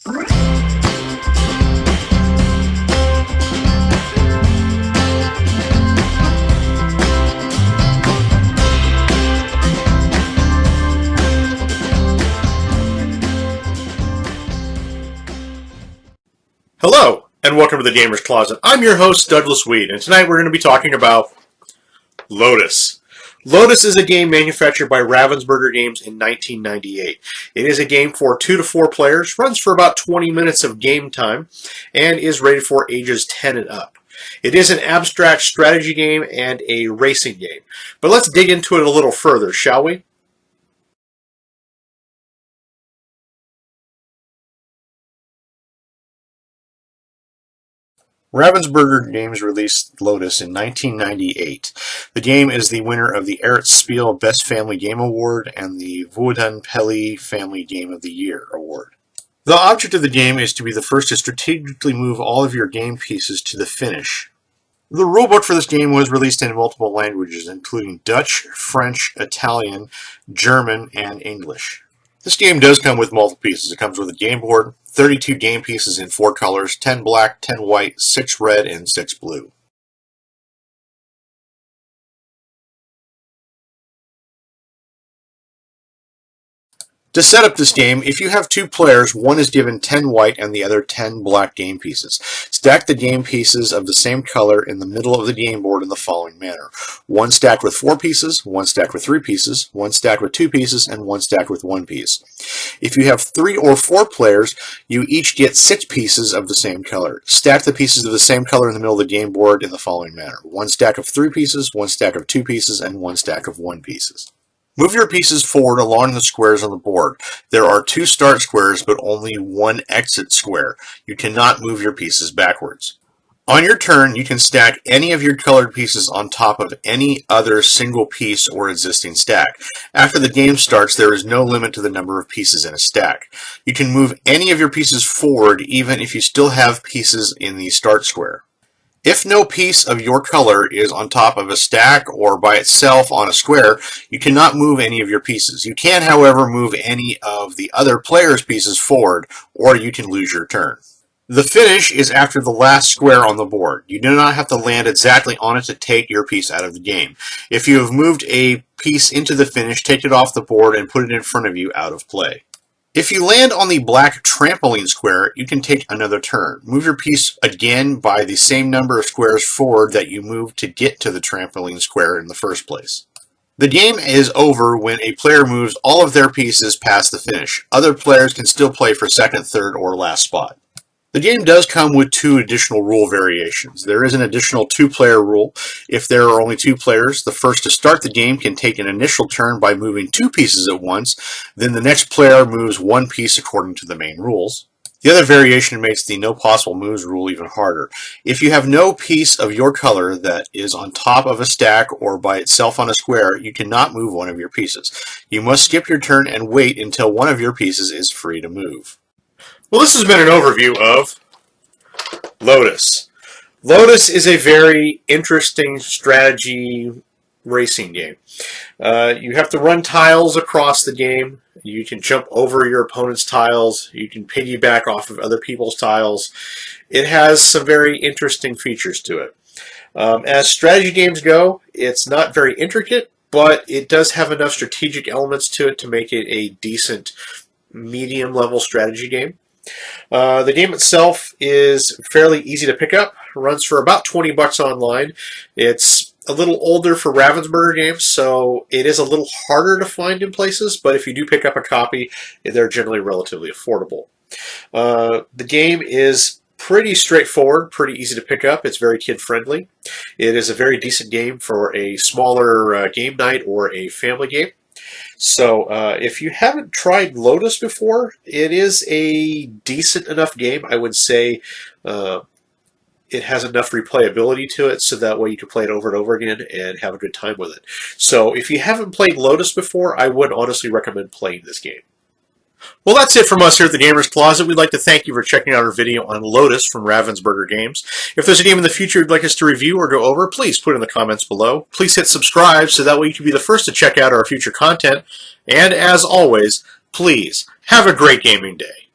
Hello, and welcome to the Gamer's Closet. I'm your host, Douglas Weed, and tonight we're going to be talking about Lotus. Lotus is a game manufactured by Ravensburger Games in 1998. It is a game for 2 to 4 players, runs for about 20 minutes of game time, and is rated for ages 10 and up. It is an abstract strategy game and a racing game. But let's dig into it a little further, shall we? Ravensburger Games released Lotus in 1998. The game is the winner of the Eretz Spiel Best Family Game Award and the Vuoden Peli Family Game of the Year Award. The object of the game is to be the first to strategically move all of your game pieces to the finish. The rulebook for this game was released in multiple languages, including Dutch, French, Italian, German, and English. This game does come with multiple pieces. It comes with a game board, 32 game pieces in 4 colors, 10 black, 10 white, 6 red, and 6 blue. To set up this game, if you have 2 players, one is given 10 white and the other 10 black game pieces. Stack the game pieces of the same color in the middle of the game board in the following manner. 1 stacked with 4 pieces, 1 stacked with 3 pieces, 1 stacked with 2 pieces, and 1 stacked with 1 piece. If you have 3 or 4 players, you each get 6 pieces of the same color. Stack the pieces of the same color in the middle of the game board in the following manner. 1 stack of 3 pieces, 1 stack of 2 pieces, and 1 stack of 1 pieces. Move your pieces forward along the squares on the board. There are 2 start squares, but only 1 exit square. You cannot move your pieces backwards. On your turn, you can stack any of your colored pieces on top of any other single piece or existing stack. After the game starts, there is no limit to the number of pieces in a stack. You can move any of your pieces forward, even if you still have pieces in the start square. If no piece of your color is on top of a stack or by itself on a square, you cannot move any of your pieces. You can, however, move any of the other player's pieces forward, or you can lose your turn. The finish is after the last square on the board. You do not have to land exactly on it to take your piece out of the game. If you have moved a piece into the finish, take it off the board and put it in front of you out of play. If you land on the black trampoline square, you can take another turn. Move your piece again by the same number of squares forward that you moved to get to the trampoline square in the first place. The game is over when a player moves all of their pieces past the finish. Other players can still play for second, third, or last spot. The game does come with 2 additional rule variations. There is an additional 2-player rule. If there are only 2 players, the first to start the game can take an initial turn by moving 2 pieces at once. Then the next player moves 1 piece according to the main rules. The other variation makes the no possible moves rule even harder. If you have no piece of your color that is on top of a stack or by itself on a square, you cannot move one of your pieces. You must skip your turn and wait until one of your pieces is free to move. Well, this has been an overview of Lotus. Lotus is a very interesting strategy racing game. You have to run tiles across the game. You can jump over your opponent's tiles. You can piggyback off of other people's tiles. It has some very interesting features to it. As strategy games go, it's not very intricate, but it does have enough strategic elements to it to make it a decent medium-level strategy game. The game itself is fairly easy to pick up, runs for about $20 online. It's a little older for Ravensburger Games, so it is a little harder to find in places, but if you do pick up a copy, they're generally relatively affordable. The game is pretty straightforward, pretty easy to pick up. It's very kid-friendly. It is a very decent game for a smaller game night or a family game. So if you haven't tried Lotus before, it is a decent enough game. I would say it has enough replayability to it so that way you can play it over and over again and have a good time with it. So if you haven't played Lotus before, I would honestly recommend playing this game. Well, that's it from us here at the Gamer's Closet. We'd like to thank you for checking out our video on Lotus from Ravensburger Games. If there's a game in the future you'd like us to review or go over, please put it in the comments below. Please hit subscribe so that way you can be the first to check out our future content. And as always, please have a great gaming day.